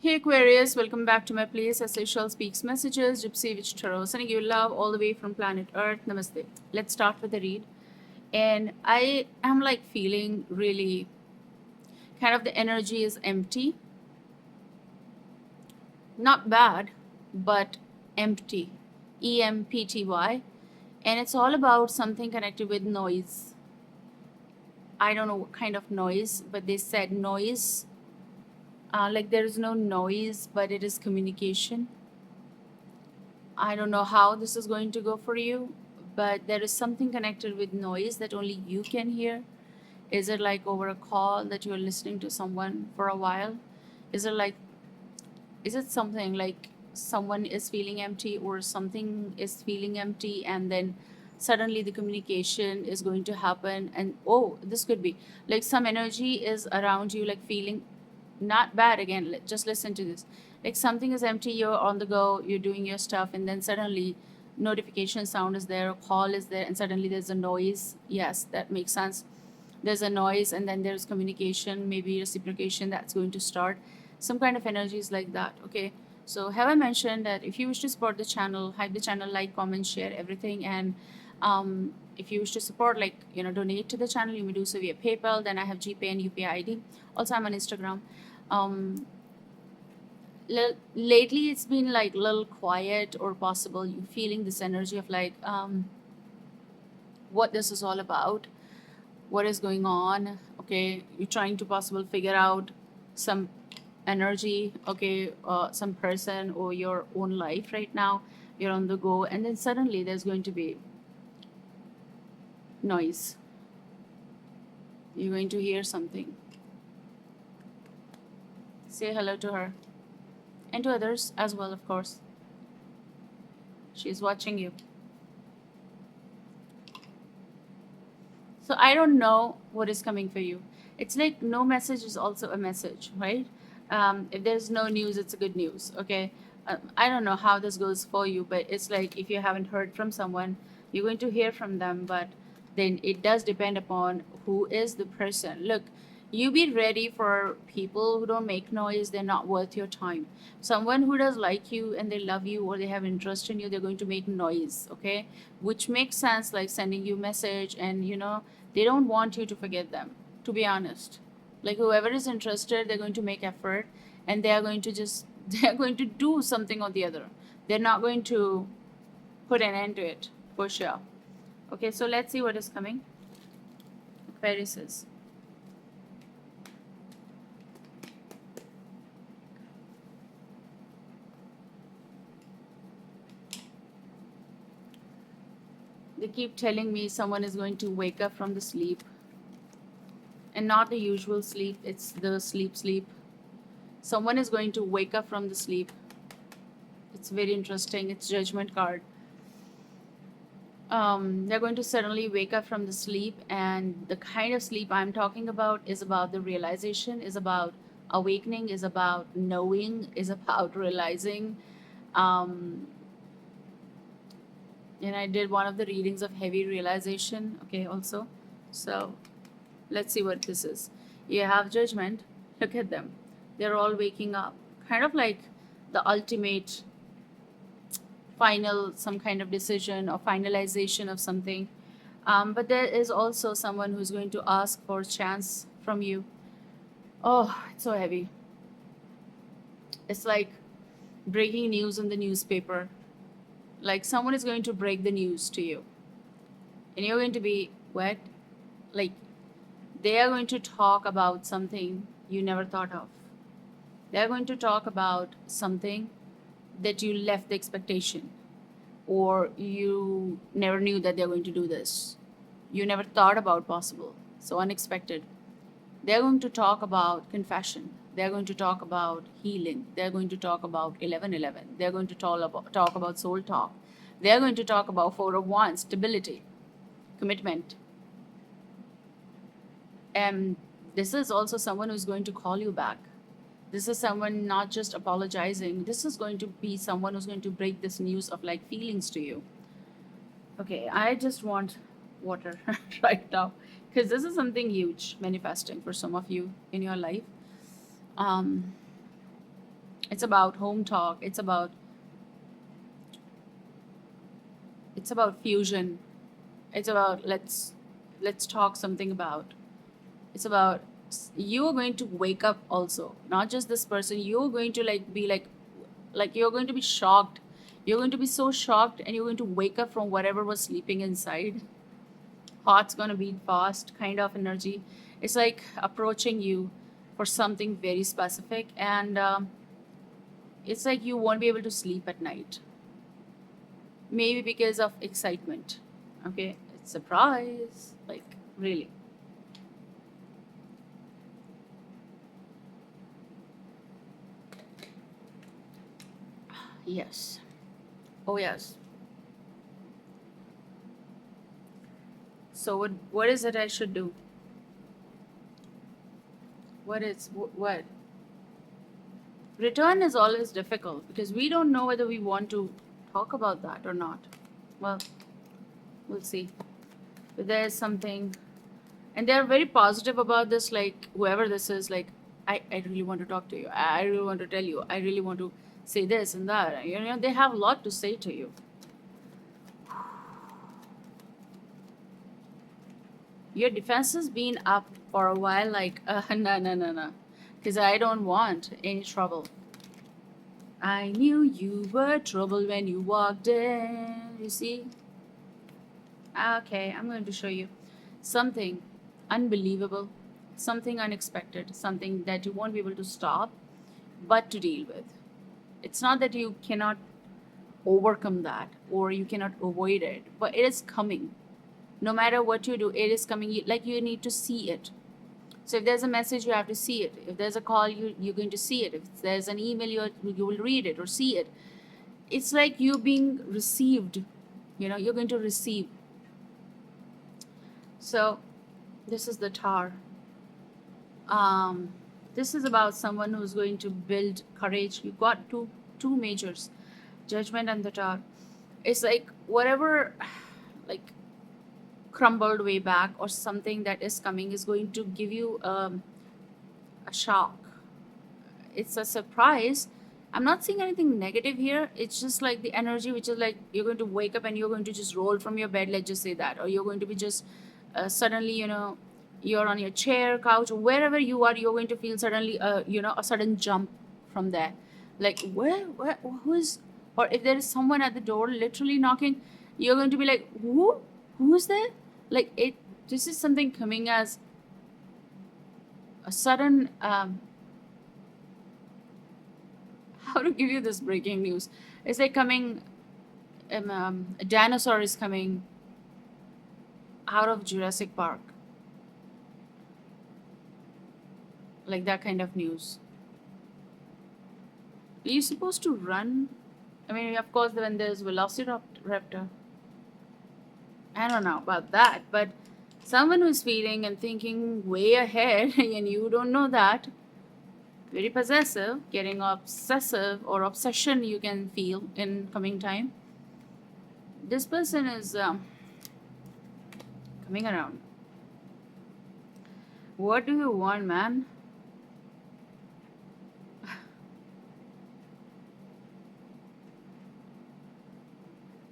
Hey Aquarius, welcome back to my place. As Seychelles speaks messages, Gypsy Witch Tarot. Sending you love all the way from planet Earth. Namaste. Let's start with the read. And I am like feeling really kind of the energy is empty. Not bad, but empty. EMPTY. And it's all about something connected with noise. I don't know what kind of noise, but they said noise. Like there is no noise, but it is communication. I don't know how this is going to go for you, but there is something connected with noise that only you can hear. Is it like over a call that you're listening to someone for a while? Is it like, is it something like someone is feeling empty or something is feeling empty and then suddenly the communication is going to happen? And oh, this could be like some energy is around you, like feeling not bad again. Just listen to this. Like something is empty, you're on the go, you're doing your stuff, and then suddenly notification sound is there, a call is there, and suddenly there's a noise. Yes, that makes sense. There's a noise, and then there's communication, maybe reciprocation that's going to start. Some kind of energies like that. Okay. So have I mentioned that if you wish to support the channel, hype the channel, like, comment, share everything, and if you wish to support, like donate to the channel, you may do so via PayPal. Then I have GPay and UPI ID. Also, I'm on Instagram. um Lately it's been like a little quiet, or possible you feeling this energy of like what this is all about, what is going on. Okay, you're trying to possible figure out some energy. Okay, some person or your own life right now. You're on the go, and then suddenly there's going to be noise. You're going to hear something. Say hello to her, and to others as well, of course. She's watching you. So I don't know what is coming for you. It's like no message is also a message, right? If there's no news, it's a good news. Okay. I don't know how this goes for you, but it's like if you haven't heard from someone, you're going to hear from them. But then it does depend upon who is the person. Look, you be ready for people who don't make noise. They're not worth your time. Someone who does like you and they love you or they have interest in you, they're going to make noise. Okay, which makes sense, like sending you message, and they don't want you to forget them, to be honest. Like whoever is interested, they're going to make effort, and they are going to just they're going to do something or the other. They're not going to put an end to it, for sure. Okay, so let's see what is coming. Aquarius. They keep telling me someone is going to wake up from the sleep, and not the usual sleep, it's the sleep. Someone is going to wake up from the sleep. It's very interesting. It's judgment card. They're going to suddenly wake up from the sleep, and the kind of sleep I'm talking about is about the realization, is about awakening, is about knowing, is about realizing. um, and I did one of the readings of heavy realization, okay, also. So let's see what this is. You have judgment. Look at them. They're all waking up, kind of like the ultimate final, some kind of decision or finalization of something. But there is also someone who's going to ask for a chance from you. Oh, it's so heavy. It's like breaking news in the newspaper. Like someone is going to break the news to you, and you're going to be what? Like they are going to talk about something you never thought of. They're going to talk about something that you left the expectation, or you never knew that they're going to do this. You never thought about possible. So unexpected. They're going to talk about confession. They're going to talk about healing. They're going to talk about 1111. They're going to talk about soul talk. They're going to talk about 4 of Wands, stability, commitment. And this is also someone who's going to call you back. This is someone not just apologizing. This is going to be someone who's going to break this news of like feelings to you. Okay, I just want water right now, because this is something huge manifesting for some of you in your life. Um, It's about home talk. It's about fusion. It's about let's talk something about. It's about you're going to wake up also, not just this person. You're going to like be like you're going to be shocked. You're going to be so shocked, and you're going to wake up from whatever was sleeping inside. Heart's gonna beat fast, kind of energy. It's like approaching you for something very specific, and it's like you won't be able to sleep at night. Maybe because of excitement. Okay, it's surprise. Like really. Yes. Oh yes. So what is it I should do? What? Return is always difficult because we don't know whether we want to talk about that or not. Well, we'll see. But there's something, and they're very positive about this. Like whoever this is, like I really want to talk to you. I really want to tell you. I really want to say this and that. You know, they have a lot to say to you. Your defense has been up for a while. Like no no no no, because I don't want any trouble. I knew you were trouble when you walked in. You see? Okay, I'm going to show you something unbelievable, something unexpected, something that you won't be able to stop, but to deal with. It's not that you cannot overcome that or you cannot avoid it, but it is coming. No matter what you do, it is coming. Like you need to see it. So if there's a message, you have to see it. If there's a call, you're going to see it. If there's an email, you will read it or see it. It's like you being received. You know, you're going to receive. So this is the Tower. Um, this is about someone who's going to build courage. You've got two majors, Judgment and the Tower. It's like whatever, like crumbled way back or something that is coming is going to give you a shock. It's a surprise. I'm not seeing anything negative here. It's just like the energy, which is like you're going to wake up and you're going to just roll from your bed, let's just say that, or you're going to be just suddenly, you know, you're on your chair, couch, or wherever you are, you're going to feel suddenly, you know, a sudden jump from there. Like, where, who's, or if there is someone at the door literally knocking, you're going to be like, who's there? Like, this is something coming as a sudden, how to give you this breaking news? It's like coming, a dinosaur is coming out of Jurassic Park, like that kind of news. Are you supposed to run? I mean, of course, when there's Velociraptor, I don't know about that, but someone who's feeling and thinking way ahead, and you don't know that, very possessive, getting obsessive or obsession you can feel in coming time. This person is coming around. What do you want, man?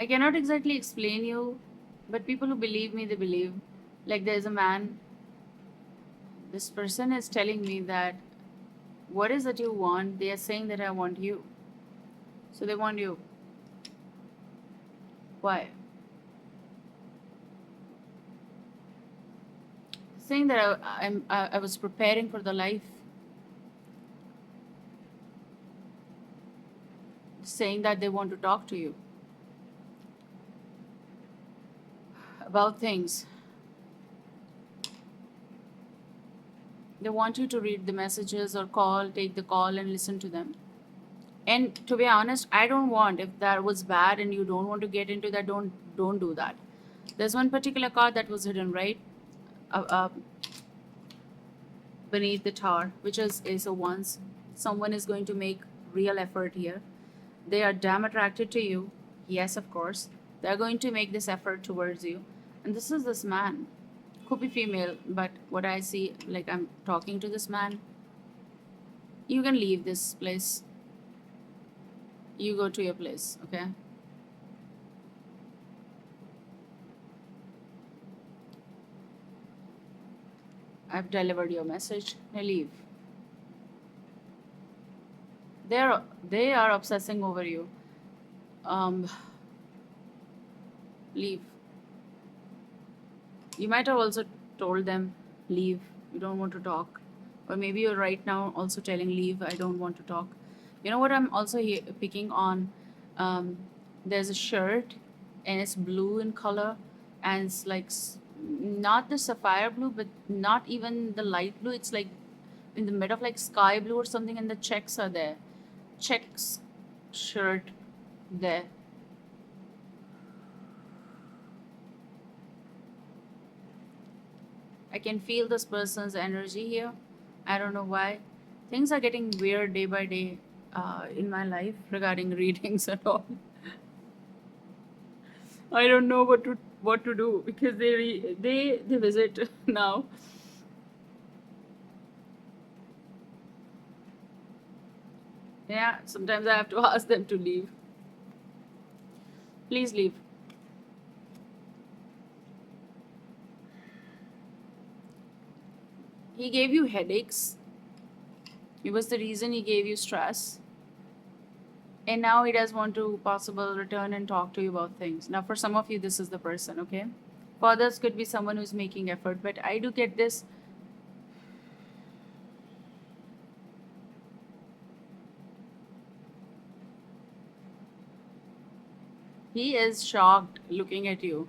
I cannot exactly explain you, but people who believe me, they believe. Like there's a man, this person is telling me that what is that you want? They are saying that I want you. So they want you. Why? Saying that I was preparing for the life, saying that they want to talk to you about things. They want you to read the messages or call, take the call and listen to them. And to be honest, I don't want, if that was bad and you don't want to get into that, don't do that. There's one particular card that was hidden right beneath the tower, which is Ace of Wands. Someone is going to make real effort here. They are damn attracted to you. Yes, of course. They're going to make this effort towards you. And this is this man. Could be female, but what I see, like I'm talking to this man. You can leave this place. You go to your place, okay? I've delivered your message. Now leave. They are obsessing over you. Um, leave. You might have also told them, leave. You don't want to talk. Or maybe you're right now also telling, leave. I don't want to talk. You know what I'm also picking on? Um, there's a shirt and it's blue in color and it's like not the sapphire blue, but not even the light blue. It's like in the middle of like sky blue or something, and the checks are there. Checks shirt there. I can feel this person's energy here. I don't know why. Things are getting weird day by day in my life regarding readings and all. I don't know what to do because they visit now. Yeah, sometimes I have to ask them to leave. Please leave. He gave you headaches. It was the reason he gave you stress. And now he does want to possible return and talk to you about things. Now for some of you this is the person, okay? For others could be someone who's making effort, but I do get this. He is shocked looking at you.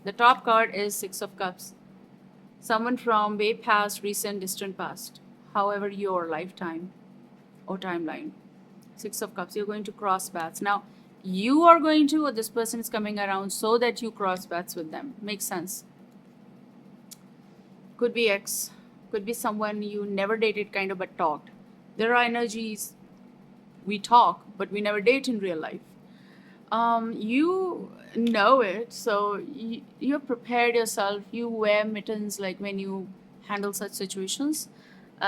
The top card is Six of Cups. Someone from way past, recent, distant past. However, your lifetime or timeline. Six of Cups. You're going to cross paths. Now, you are going to, or this person is coming around so that you cross paths with them. Makes sense. Could be ex. Could be someone you never dated, kind of, but talked. There are energies. We talk, but we never date in real life. You know it, so you have prepared yourself. You wear mittens like when you handle such situations.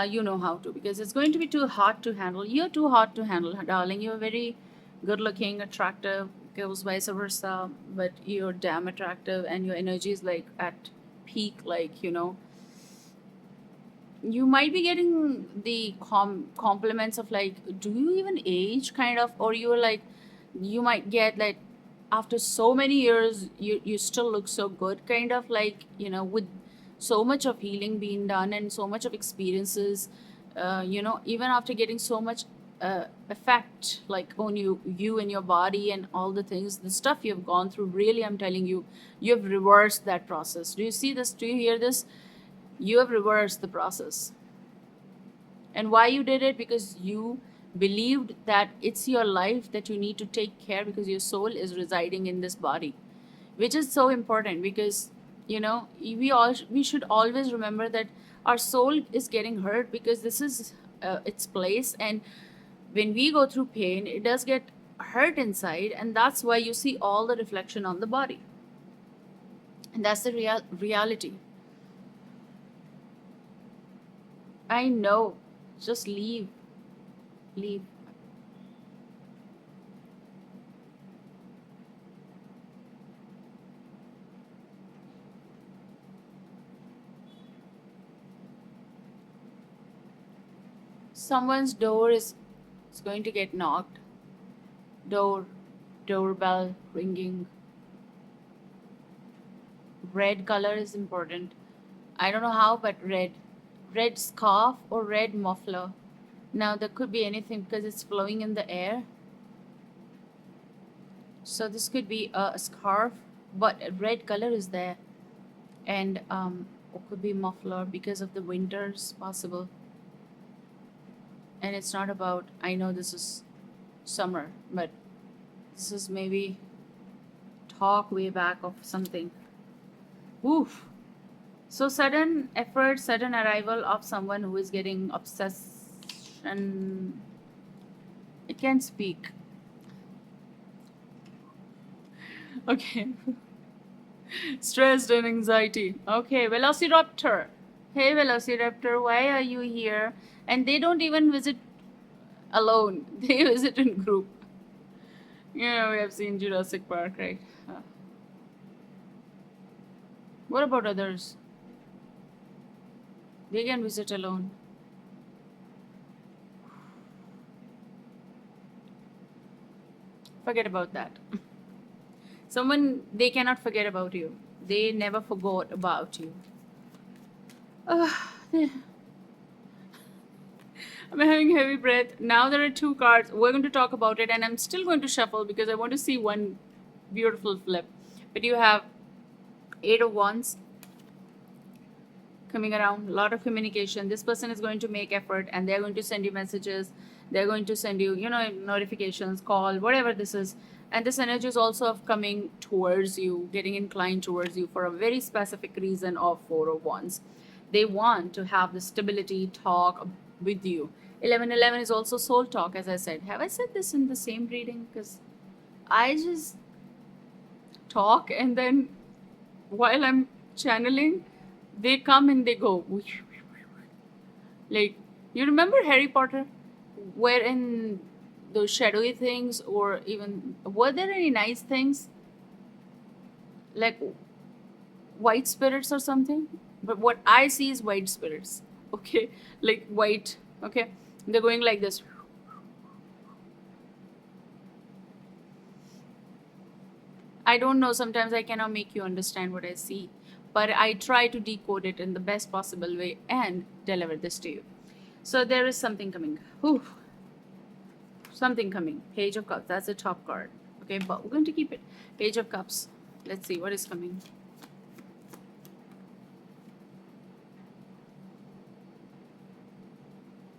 You know how to, because it's going to be too hard to handle. You're too hard to handle, darling. You're very good looking, attractive, goes vice versa, but you're damn attractive and your energy is like at peak, like, you might be getting the compliments of like, do you even age, kind of, or you're like, you might get like, after so many years you still look so good, kind of, like, with so much of healing being done and so much of experiences, even after getting so much effect like on you and your body and all the things, the stuff you've gone through, really, I'm telling you, you've reversed that process. Do you see this? Do you hear this? You have reversed the process. And why you did it? Because you believed that it's your life that you need to take care, because your soul is residing in this body, which is so important, because we should always remember that our soul is getting hurt because this is its place, and when we go through pain, it does get hurt inside, and that's why you see all the reflection on the body, and that's the reality. I know. Just leave. Leave. Someone's door is going to get knocked. Door, doorbell ringing. Red color is important. I don't know how, but red. Red scarf or red muffler. Now, there could be anything because it's flowing in the air. So, this could be a scarf, but red color is there. And it could be muffler because of the winters, possible. And it's not about, I know this is summer, but this is maybe talk way back of something. Oof. So sudden effort, sudden arrival of someone who is getting obsession. I can't speak. Okay. Stressed and anxiety. Okay, Velociraptor. Hey, Velociraptor, why are you here? And they don't even visit alone. They visit in group. You know, we have seen Jurassic Park, right? What about others? They can visit alone. Forget about that. Someone, they cannot forget about you. They never forgot about you. I'm having heavy breath. Now there are two cards. We're going to talk about it, and I'm still going to shuffle because I want to see one beautiful flip. But you have Eight of Wands coming around, a lot of communication. This person is going to make effort, and they're going to send you messages. They're going to send you, notifications, call, whatever this is. And this energy is also of coming towards you, getting inclined towards you for a very specific reason of Four of Wands. They want to have the stability talk with you. 1111 is also soul talk, as I said. Have I said this in the same reading? Because I just talk, and then while I'm channeling, they come and they go. Like, you remember Harry Potter? Wherein those shadowy things, or even, were there any nice things? Like white spirits or something? But what I see is white spirits. Okay? Like white. Okay? They're going like this. I don't know, sometimes I cannot make you understand what I see, but I try to decode it in the best possible way and deliver this to you. So there is something coming. Whew. Something coming. Page of Cups. That's the top card. Okay, but we're going to keep it. Page of Cups. Let's see what is coming.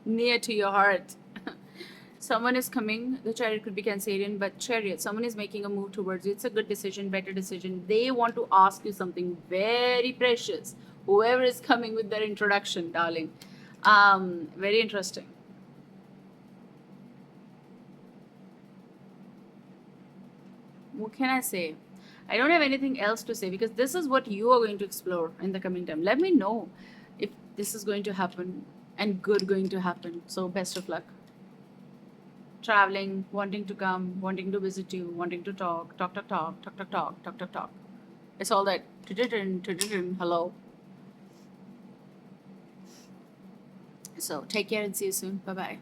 Near to your heart. Someone is coming. The Chariot could be Cancerian, but Chariot, someone is making a move towards you. It's a good decision, better decision. They want to ask you something very precious. Whoever is coming with their introduction, darling. Very interesting. What can I say? I don't have anything else to say because this is what you are going to explore in the coming time. Let me know if this is going to happen and good going to happen. So best of luck. Traveling, wanting to come, wanting to visit you, wanting to talk, talk, talk, talk, talk, talk, talk, talk, talk, talk. It's all that. Hello. So take care and see you soon. Bye bye.